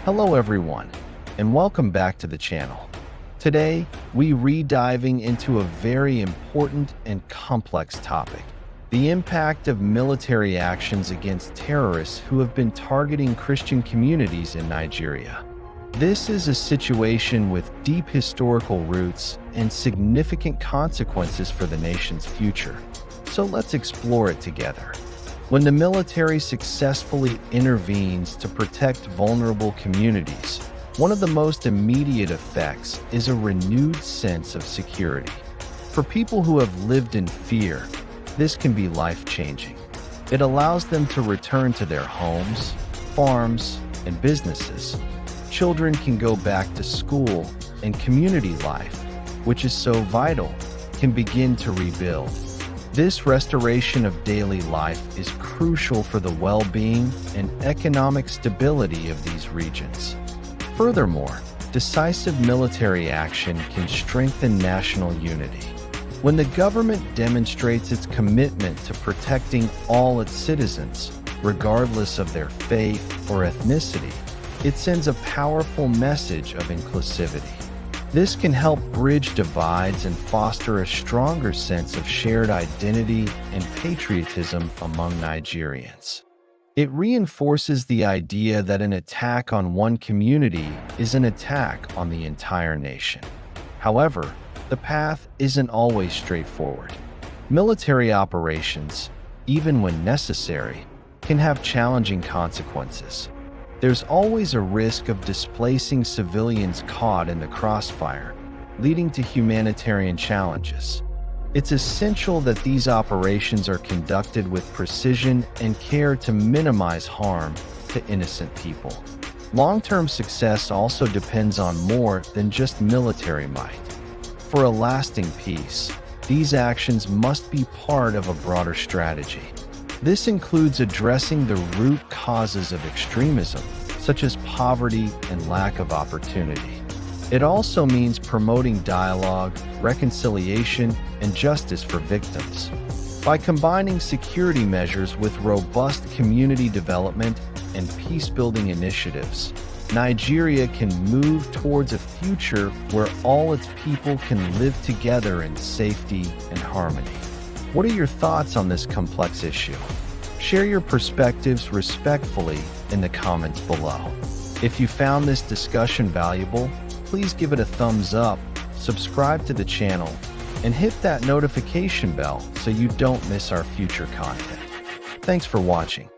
Hello everyone, and welcome back to the channel. Today, we re-diving into a very important and complex topic: the impact of military actions against terrorists who have been targeting Christian communities in Nigeria. This is a situation with deep historical roots and significant consequences for the nation's future. So let's explore it together. When the military successfully intervenes to protect vulnerable communities, one of the most immediate effects is a renewed sense of security. For people who have lived in fear, this can be life-changing. It allows them to return to their homes, farms, and businesses. Children can go back to school, and community life, which is so vital, can begin to rebuild. This restoration of daily life is crucial for the well-being and economic stability of these regions. Furthermore, decisive military action can strengthen national unity. When the government demonstrates its commitment to protecting all its citizens, regardless of their faith or ethnicity, it sends a powerful message of inclusivity. This can help bridge divides and foster a stronger sense of shared identity and patriotism among Nigerians. It reinforces the idea that an attack on one community is an attack on the entire nation. However, the path isn't always straightforward. Military operations, even when necessary, can have challenging consequences. There's always a risk of displacing civilians caught in the crossfire, leading to humanitarian challenges. It's essential that these operations are conducted with precision and care to minimize harm to innocent people. Long-term success also depends on more than just military might. For a lasting peace, these actions must be part of a broader strategy. This includes addressing the root causes of extremism, such as poverty and lack of opportunity. It also means promoting dialogue, reconciliation, and justice for victims. By combining security measures with robust community development and peace-building initiatives, Nigeria can move towards a future where all its people can live together in safety and harmony. What are your thoughts on this complex issue? Share your perspectives respectfully in the comments below. If you found this discussion valuable, please give it a thumbs up, subscribe to the channel, and hit that notification bell so you don't miss our future content. Thanks for watching.